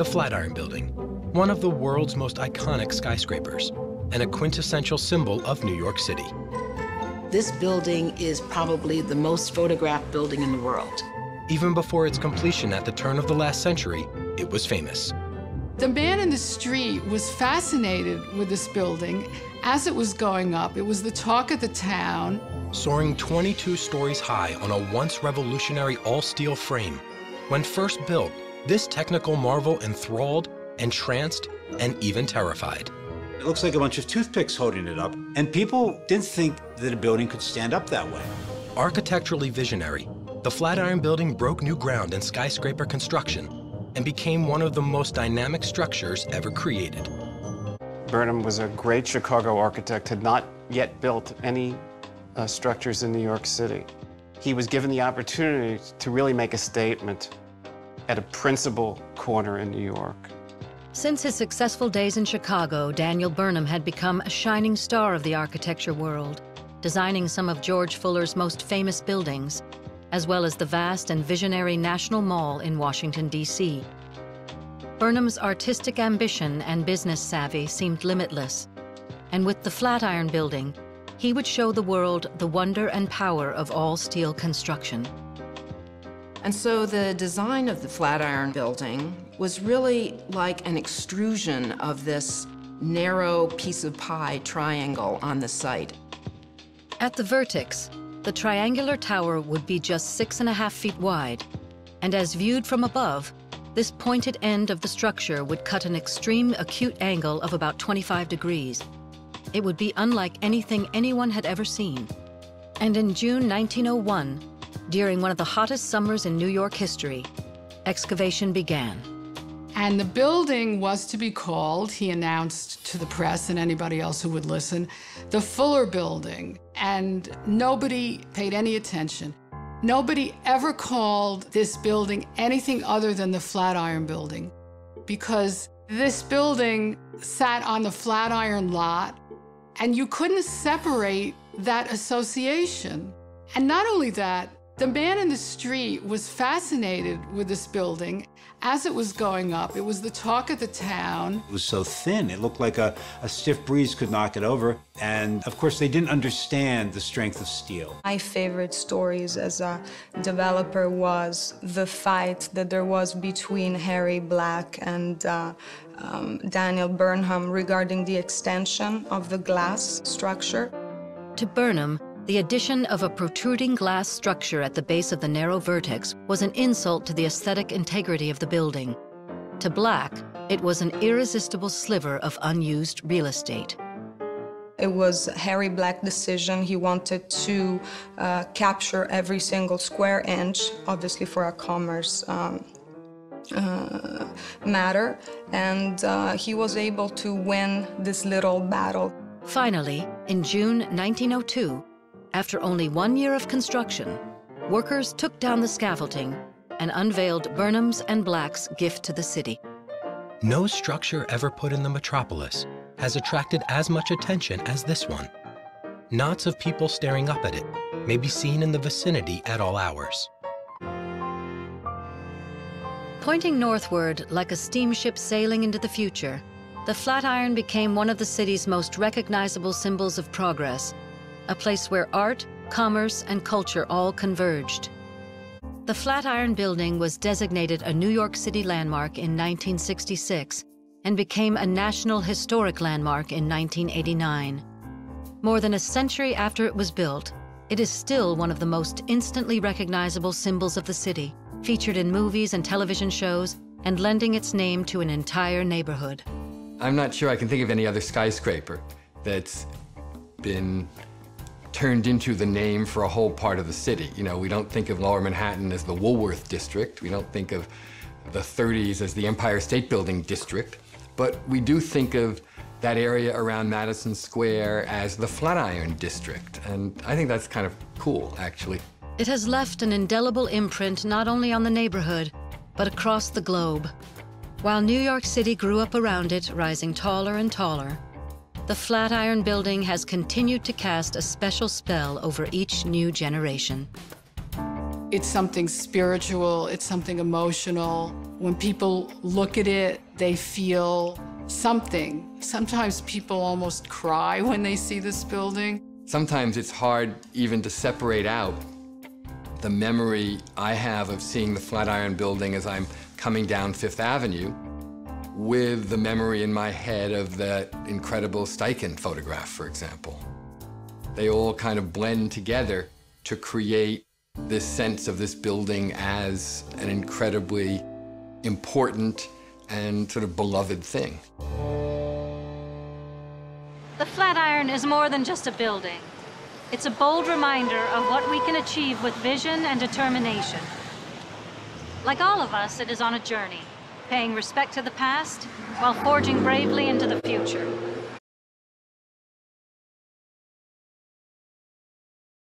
The Flatiron Building, one of the world's most iconic skyscrapers, and a quintessential symbol of New York City. This building is probably the most photographed building in the world. Even before its completion at the turn of the last century, it was famous. The man in the street was fascinated with this building. As it was going up, it was the talk of the town. Soaring 22 stories high on a once revolutionary all-steel frame. When first built, this technical marvel enthralled, entranced, and even terrified. It looks like a bunch of toothpicks holding it up, and people didn't think that a building could stand up that way. Architecturally visionary, the Flatiron Building broke new ground in skyscraper construction and became one of the most dynamic structures ever created. Burnham was a great Chicago architect, had not yet built any structures in New York City. He was given the opportunity to really make a statement at a principal corner in New York. Since his successful days in Chicago, Daniel Burnham had become a shining star of the architecture world, designing some of George Fuller's most famous buildings, as well as the vast and visionary National Mall in Washington, D.C. Burnham's artistic ambition and business savvy seemed limitless, and with the Flatiron Building, he would show the world the wonder and power of all-steel construction. And so the design of the Flatiron Building was really like an extrusion of this narrow piece of pie triangle on the site. At the vertex, the triangular tower would be just 6.5 feet wide, and as viewed from above, this pointed end of the structure would cut an extreme acute angle of about 25 degrees. It would be unlike anything anyone had ever seen. And in June 1901, during one of the hottest summers in New York history, excavation began. And the building was to be called, he announced to the press and anybody else who would listen, the Fuller Building. And nobody paid any attention. Nobody ever called this building anything other than the Flatiron Building, because this building sat on the Flatiron lot, and you couldn't separate that association. And not only that, the man in the street was fascinated with this building. As it was going up, it was the talk of the town. It was so thin, it looked like a stiff breeze could knock it over. And of course, they didn't understand the strength of steel. My favorite stories as a developer was the fight that there was between Harry Black and Daniel Burnham regarding the extension of the glass structure. To Burnham, the addition of a protruding glass structure at the base of the narrow vertex was an insult to the aesthetic integrity of the building. To Black, it was an irresistible sliver of unused real estate. It was Harry Black's decision. He wanted to capture every single square inch, obviously for a commerce matter, and he was able to win this little battle. Finally, in June 1902, after only 1 year of construction, workers took down the scaffolding and unveiled Burnham's and Black's gift to the city. No structure ever put in the metropolis has attracted as much attention as this one. Knots of people staring up at it may be seen in the vicinity at all hours. Pointing northward like a steamship sailing into the future, the Flatiron became one of the city's most recognizable symbols of progress, a place where art, commerce, and culture all converged. The Flatiron Building was designated a New York City landmark in 1966 and became a National Historic Landmark in 1989. More than a century after it was built, it is still one of the most instantly recognizable symbols of the city, featured in movies and television shows, and lending its name to an entire neighborhood. I'm not sure I can think of any other skyscraper that's been turned into the name for a whole part of the city. You know, we don't think of Lower Manhattan as the Woolworth District. We don't think of the 30s as the Empire State Building District. But we do think of that area around Madison Square as the Flatiron District. And I think that's kind of cool, actually. It has left an indelible imprint not only on the neighborhood, but across the globe. While New York City grew up around it, rising taller and taller, the Flatiron Building has continued to cast a special spell over each new generation. It's something spiritual, it's something emotional. When people look at it, they feel something. Sometimes people almost cry when they see this building. Sometimes it's hard even to separate out the memory I have of seeing the Flatiron Building as I'm coming down Fifth Avenue with the memory in my head of that incredible Steichen photograph, for example. They all kind of blend together to create this sense of this building as an incredibly important and sort of beloved thing. The Flatiron is more than just a building. It's a bold reminder of what we can achieve with vision and determination. Like all of us, it is on a journey, paying respect to the past while forging bravely into the future.